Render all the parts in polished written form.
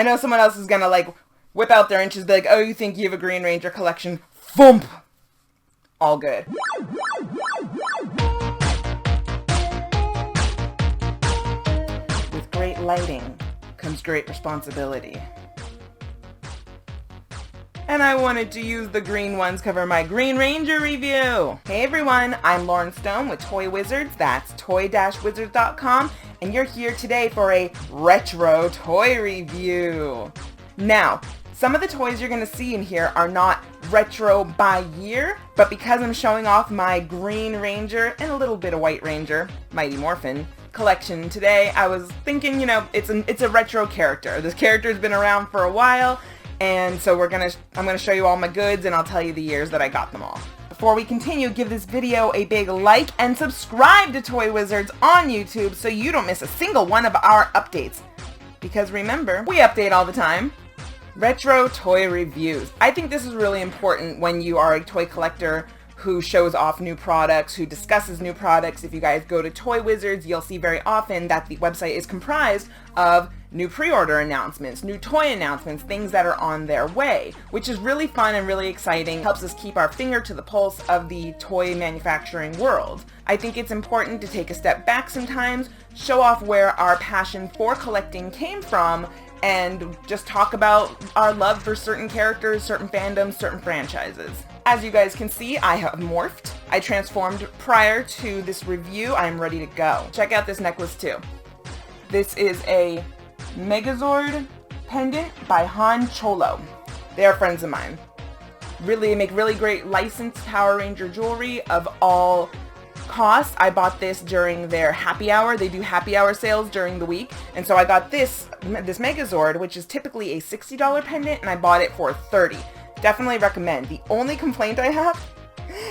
I know someone else is gonna like whip out their inches, be like, oh, you think you have a Green Ranger collection? Thump! All good. With great lighting comes great responsibility. And I wanted to use the green ones cover my Green Ranger review. Hey everyone, I'm Loryn Stone with Toy Wizards, that's toy-wizards.com, and you're here today for a retro toy review. Now, some of the toys you're going to see in here are not retro by year, but because I'm showing off my Green Ranger and a little bit of White Ranger, Mighty Morphin, collection today, I was thinking, you know, it's a retro character. This character's been around for a while, and so I'm gonna show you all my goods, and I'll tell you the years that I got them all. Before we continue, give this video a big like and subscribe to Toy Wizards on YouTube so you don't miss a single one of our updates. Because remember, we update all the time. Retro toy reviews. I think this is really important when you are a toy collector who shows off new products, who discusses new products. If you guys go to Toy Wizards, you'll see very often that the website is comprised of new pre-order announcements, new toy announcements, things that are on their way, which is really fun and really exciting. Helps us keep our finger to the pulse of the toy manufacturing world. I think it's important to take a step back sometimes, show off where our passion for collecting came from, and just talk about our love for certain characters, certain fandoms, certain franchises. As you guys can see, I have morphed. I transformed prior to this review. I'm ready to go. Check out this necklace too. This is a Megazord pendant by Han Cholo. They are friends of mine. They make really great licensed Power Ranger jewelry of all costs. I bought this during their happy hour. They do happy hour sales during the week, and so I got this Megazord, which is typically a $60 pendant, and I bought it for $30. Definitely recommend. The only complaint I have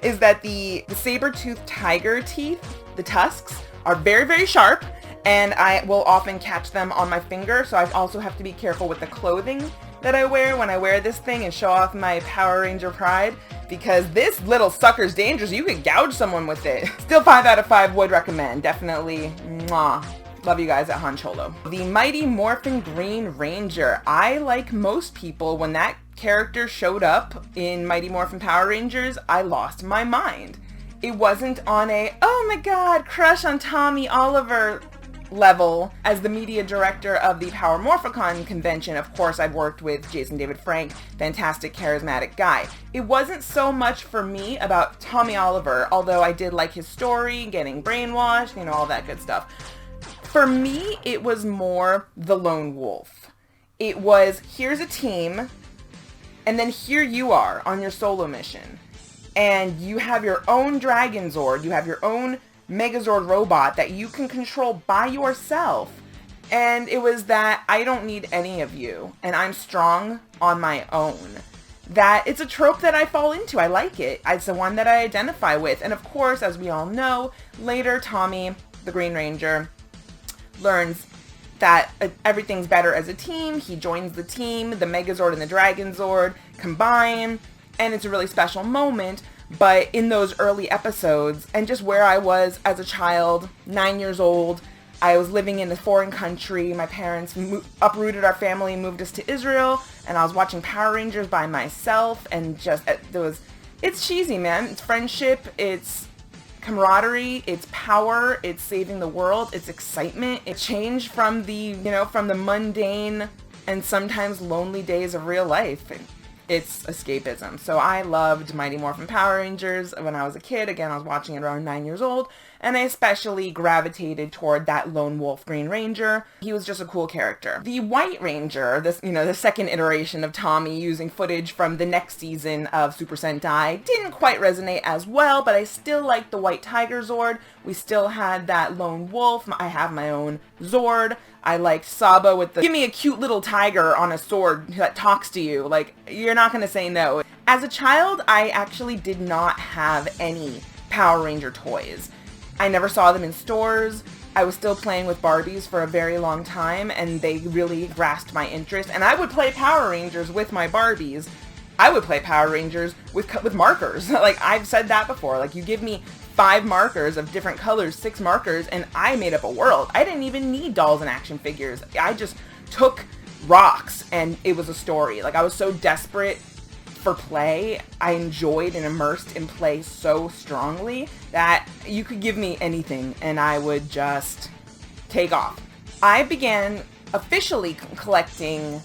is that the saber-toothed tiger teeth, the tusks, are very, very sharp, and I will often catch them on my finger, so I also have to be careful with the clothing that I wear when I wear this thing and show off my Power Ranger pride, because this little sucker's dangerous. You could gouge someone with it. Still 5 out of 5 would recommend. Definitely, mwah. Love you guys at Han Cholo. The Mighty Morphin Green Ranger. I, like most people, when that character showed up in Mighty Morphin Power Rangers, I lost my mind. It wasn't on a, oh my god, crush on Tommy Oliver level. As the media director of the Power Morphicon convention, of course, I've worked with Jason David Frank, fantastic, charismatic guy. It wasn't so much for me about Tommy Oliver, although I did like his story, getting brainwashed, you know, all that good stuff. For me, it was more the lone wolf. It was, here's a team, and then here you are on your solo mission, and you have your own Dragon Zord, you have your own Megazord robot that you can control by yourself. And it was that I don't need any of you, and I'm strong on my own. That it's a trope that I fall into. I like it. It's the one that I identify with. And of course, as we all know, later Tommy, the Green Ranger, learns that everything's better as a team. He joins the team, the Megazord and the Dragon Zord combine, and it's a really special moment. But in those early episodes, and just where I was as a child, 9 years old, I was living in a foreign country. My parents uprooted our family and moved us to Israel, and I was watching Power Rangers by myself, and just, it's cheesy, man. It's friendship, it's camaraderie, it's power, it's saving the world, it's excitement. It changed from the, from the mundane and sometimes lonely days of real life. It's escapism. So I loved Mighty Morphin Power Rangers when I was a kid. Again, I was watching it around 9 years old, and I especially gravitated toward that lone wolf Green Ranger. He was just a cool character. The White Ranger, the second iteration of Tommy using footage from the next season of Super Sentai, didn't quite resonate as well, but I still liked the White Tiger Zord. We still had that lone wolf. I have my own Zord. I liked Saba with give me a cute little tiger on a sword that talks to you. Like, you're not going to say no. As a child, I actually did not have any Power Ranger toys. I never saw them in stores. I was still playing with Barbies for a very long time, and they really grasped my interest. And I would play Power Rangers with my Barbies. I would play Power Rangers with markers. Like, I've said that before. Like, you give me 5 markers of different colors, 6 markers, and I made up a world. I didn't even need dolls and action figures. I just took rocks, and it was a story. Like, I was so desperate for play. I enjoyed and immersed in play so strongly that you could give me anything and I would just take off. I began officially collecting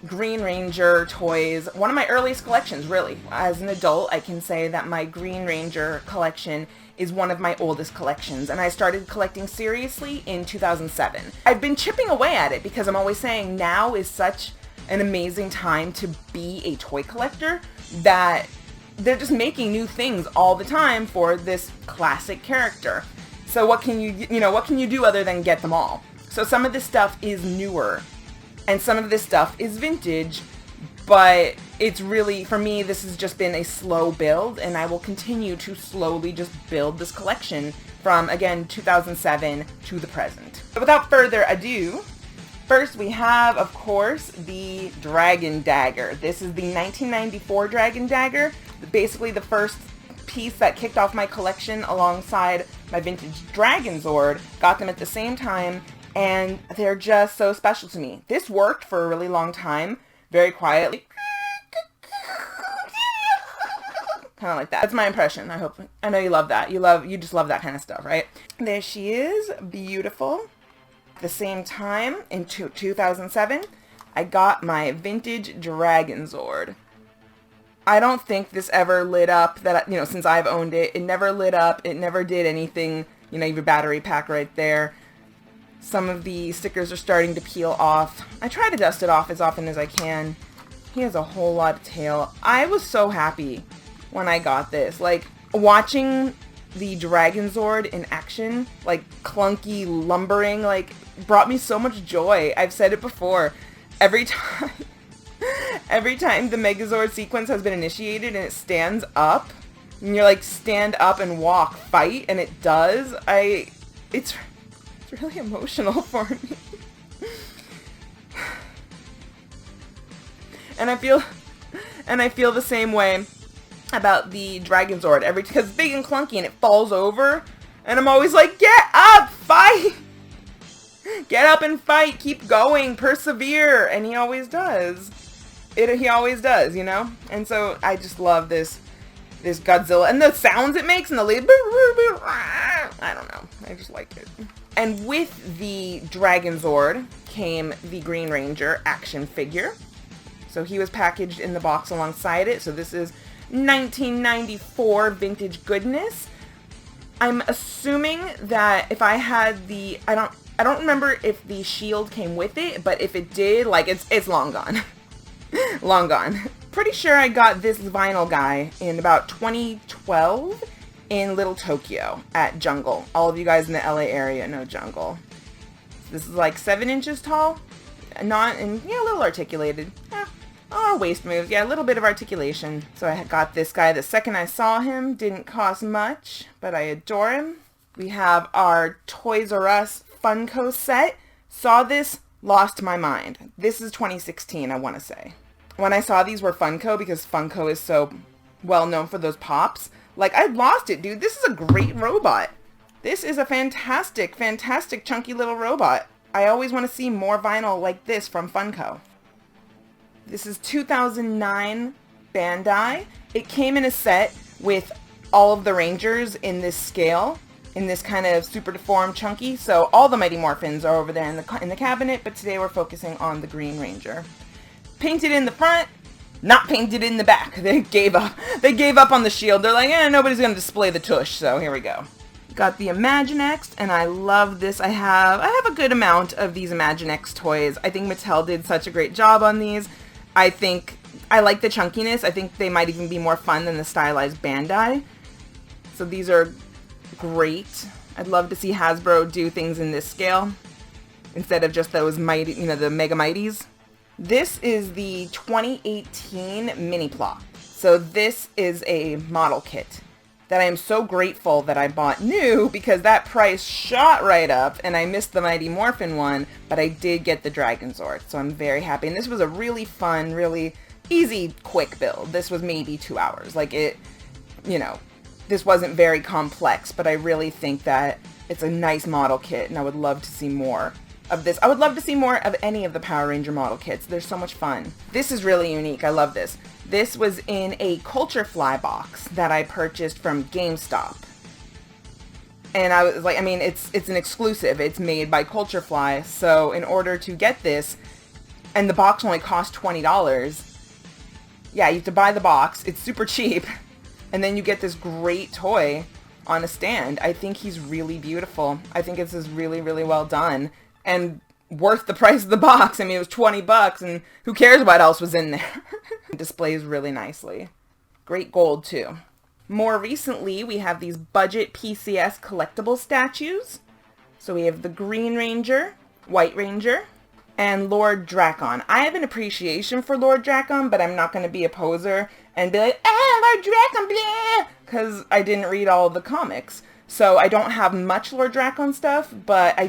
Green Ranger toys, one of my earliest collections, really. As an adult, I can say that my Green Ranger collection is one of my oldest collections, and I started collecting seriously in 2007. I've been chipping away at it because I'm always saying now is such an amazing time to be a toy collector that they're just making new things all the time for this classic character. So what can what can you do other than get them all? So some of this stuff is newer, and some of this stuff is vintage, but it's really, for me, this has just been a slow build, and I will continue to slowly just build this collection from, again, 2007 to the present. But without further ado, first we have, of course, the Dragon Dagger. This is the 1994 Dragon Dagger, basically the first piece that kicked off my collection alongside my vintage Dragon Zord. Got them at the same time, and they're just so special to me. This worked for a really long time, very quietly. Kind of like that. That's my impression. I know you love that. You just love that kind of stuff, right? There she is, beautiful. At the same time, in 2007, I got my vintage Dragon Zord. I don't think this ever lit up, that, since I've owned it. It never lit up. It never did anything. Your battery pack right there. Some of the stickers are starting to peel off. I try to dust it off as often as I can. He has a whole lot of tail. I was so happy when I got this. Like, watching the Dragon Zord in action, like clunky, lumbering, like, brought me so much joy. I've said it before. Every time the Megazord sequence has been initiated and it stands up, and you're like, stand up and walk, fight, and it does, it's really emotional for me. And I feel the same way about the Dragon Zord. Because it's big and clunky and it falls over, and I'm always like, get up, fight! Get up and fight, keep going, persevere, and he always does. He always does, And so I just love this Godzilla, and the sounds it makes, and the lead, I don't know, I just like it. And with the Dragon Zord came the Green Ranger action figure. So he was packaged in the box alongside it. So this is 1994 vintage goodness. I'm assuming that if I had the, I don't remember if the shield came with it, but if it did, like, it's long gone. Long gone. Pretty sure I got this vinyl guy in about 2012 in Little Tokyo at Jungle. All of you guys in the LA area know Jungle. This is like 7 inches tall, a little articulated. Waist moves, a little bit of articulation. So I got this guy the second I saw him. Didn't cost much, but I adore him. We have our Toys R Us Funko set. Saw this, lost my mind. This is 2016, I want to say. When I saw these were Funko, because Funko is so well known for those pops, like, I lost it, dude. This is a great robot. This is a fantastic, fantastic chunky little robot. I always want to see more vinyl like this from Funko. This is 2009 Bandai. It came in a set with all of the Rangers in this scale, in this kind of super deformed chunky. So all the Mighty Morphins are over there in the cabinet, but today we're focusing on the Green Ranger. Painted in the front, not painted in the back. They gave up. They gave up on the shield. They're like, nobody's going to display the tush, so here we go. Got the Imaginext, and I love this. I have a good amount of these Imaginext toys. I think Mattel did such a great job on these. I like the chunkiness. I think they might even be more fun than the stylized Bandai. So these are great. I'd love to see Hasbro do things in this scale instead of just those mighty, the Mega Mighties. This is the 2018 Mini Plot. So this is a model kit that I am so grateful that I bought new, because that price shot right up and I missed the Mighty Morphin one, but I did get the Dragon Zord, so I'm very happy. And this was a really fun, really easy, quick build. This was maybe 2 hours. Like, this wasn't very complex, but I really think that it's a nice model kit and I would love to see more of this. I would love to see more of any of the Power Ranger model kits. They're so much fun. This is really unique. I love this. This was in a Culture Fly box that I purchased from GameStop. And I was like, I mean, it's an exclusive. It's made by Culture Fly. So in order to get this, and the box only cost $20. Yeah, you have to buy the box. It's super cheap. And then you get this great toy on a stand. I think he's really beautiful. I think this is really, really well done. And worth the price of the box. I mean, it was 20 bucks, and who cares what else was in there? It displays really nicely. Great gold, too. More recently, we have these budget PCS collectible statues. So we have the Green Ranger, White Ranger, and Lord Drakon. I have an appreciation for Lord Drakon, but I'm not going to be a poser and be like, ah, Lord Drakon, blah, because I didn't read all of the comics. So I don't have much Lord Drakon stuff, but I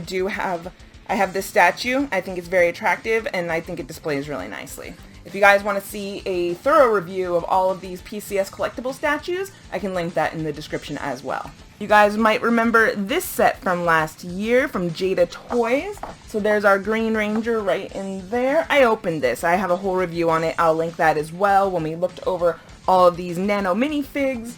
have this statue. I think it's very attractive, and I think it displays really nicely. If you guys want to see a thorough review of all of these PCS collectible statues, I can link that in the description as well. You guys might remember this set from last year from Jada Toys. So there's our Green Ranger right in there. I opened this. I have a whole review on it. I'll link that as well when we looked over all of these Nano minifigs.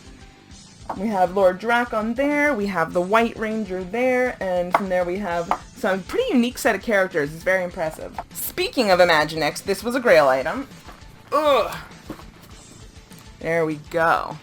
We have Lord Drakon there, we have the White Ranger there, and from there we have some pretty unique set of characters. It's very impressive. Speaking of Imaginext, this was a Grail item. Ugh. There we go.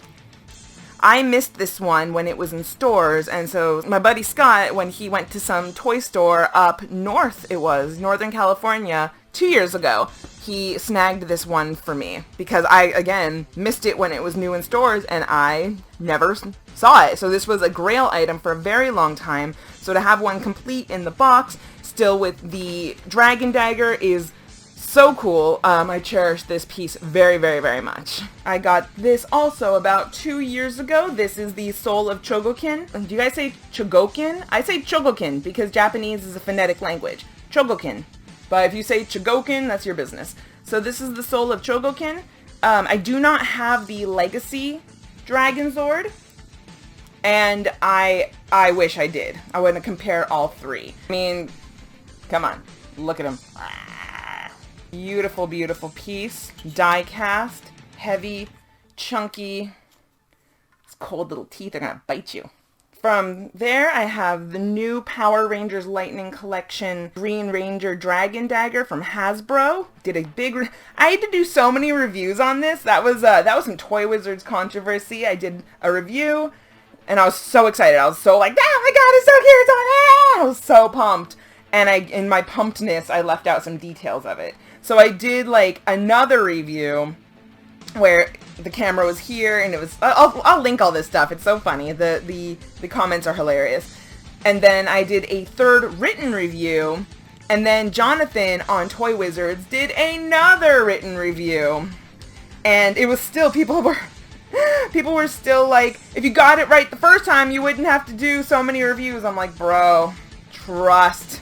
I missed this one when it was in stores, and so my buddy Scott, when he went to some toy store up north, it was, Northern California, 2 years ago, he snagged this one for me because I, again, missed it when it was new in stores and I never saw it. So this was a Grail item for a very long time. So to have one complete in the box, still with the Dragon Dagger, is so cool. I cherish this piece very, very, very much. I got this also about 2 years ago. This is the Soul of Chogokin. Do you guys say Chogokin? I say Chogokin because Japanese is a phonetic language. Chogokin. But if you say Chogokin, that's your business. So this is the Soul of Chogokin. I do not have the Legacy Dragon Zord. And I wish I did. I want to compare all three. I mean, come on. Look at him. Beautiful, beautiful piece. Die cast. Heavy. Chunky. These cold little teeth are going to bite you. From there, I have the new Power Rangers Lightning Collection Green Ranger Dragon Dagger from Hasbro. Did a big... I had to do so many reviews on this. That was some Toy Wizards controversy. I did a review, and I was so excited. I was so like, oh my god, it's so cute! It's so... Ah! I was so pumped. And in my pumpedness, I left out some details of it. So I did, like, another review where the camera was here, and it was, I'll link all this stuff. It's so funny. The comments are hilarious. And then I did a third written review, and then Jonathan on Toy Wizards did another written review. And it was still, people were still like, if you got it right the first time, you wouldn't have to do so many reviews. I'm like, bro, trust.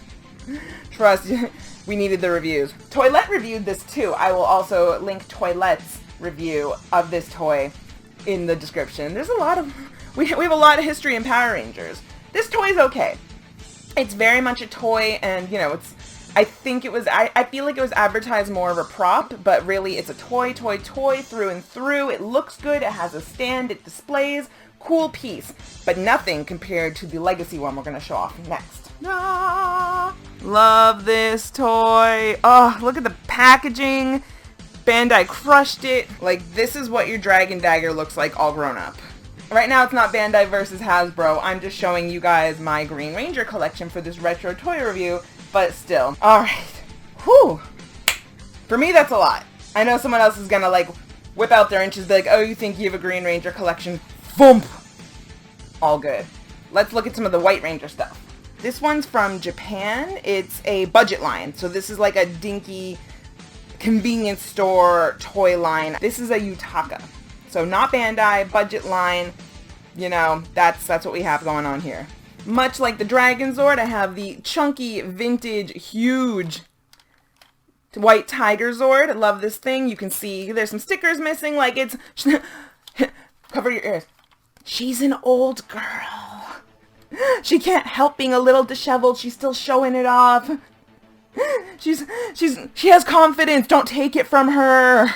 We needed the reviews. Toylette reviewed this too. I will also link Toylette's review of this toy in the description. There's a lot of... We have a lot of history in Power Rangers. This toy is okay. It's very much a toy, and, you know, it's... I think it was... I feel like it was advertised more of a prop, but really it's a toy through and through. It looks good. It has a stand. It displays. Cool piece. But nothing compared to the Legacy one we're going to show off next. Ah, love this toy. Oh, look at the packaging. Bandai crushed it. Like, this is what your Dragon Dagger looks like all grown up. Right now it's not Bandai versus Hasbro. I'm just showing you guys my Green Ranger collection for this retro toy review, but still. Alright. Whew. For me, that's a lot. I know someone else is gonna, like, whip out their inches, be like, oh, you think you have a Green Ranger collection? Boom! All good. Let's look at some of the White Ranger stuff. This one's from Japan. It's a budget line. So this is like a dinky convenience store toy line. This is a Yutaka. So not Bandai, budget line. You know, that's what we have going on here. Much like the Dragon Zord, I have the chunky, vintage, huge White Tiger Zord. I love this thing. You can see there's some stickers missing, like it's... Cover your ears. She's an old girl. She can't help being a little disheveled. She's still showing it off. She has confidence. Don't take it from her.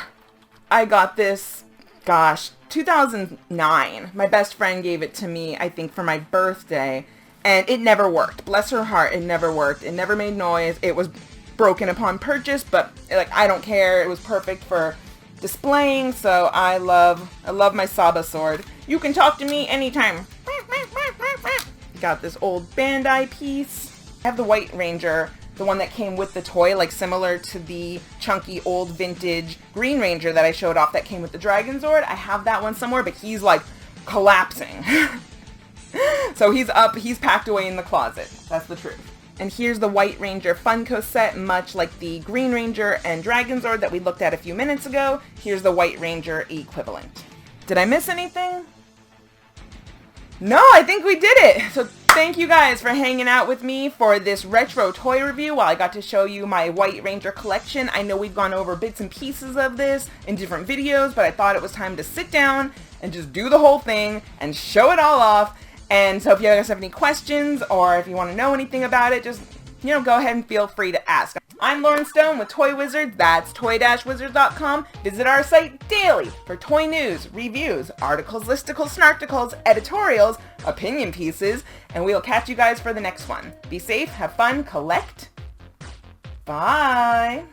I got this, gosh, 2009. My best friend gave it to me, I think, for my birthday, and it never worked. Bless her heart, it never worked. It never made noise. It was broken upon purchase, but like, I don't care. It was perfect for displaying, so I love my Saba sword. You can talk to me anytime. Got this old Bandai piece. I have the White Ranger, the one that came with the toy, like similar to the chunky old vintage Green Ranger that I showed off that came with the Dragon Zord. I have that one somewhere, but he's like collapsing. So he's packed away in the closet. That's the truth. And here's the White Ranger Funko set, much like the Green Ranger and Dragon Zord that we looked at a few minutes ago. Here's the White Ranger equivalent. Did I miss anything? No, I think we did it. So thank you guys for hanging out with me for this retro toy review while I got to show you my White Ranger collection. I know we've gone over bits and pieces of this in different videos, but I thought it was time to sit down and just do the whole thing and show it all off. And so if you guys have any questions or if you want to know anything about it, just, go ahead and feel free to ask. I'm Loryn Stone with Toy Wizards. That's toy-wizards.com. Visit our site daily for toy news, reviews, articles, listicles, snarticles, editorials, opinion pieces, and we'll catch you guys for the next one. Be safe, have fun, collect. Bye.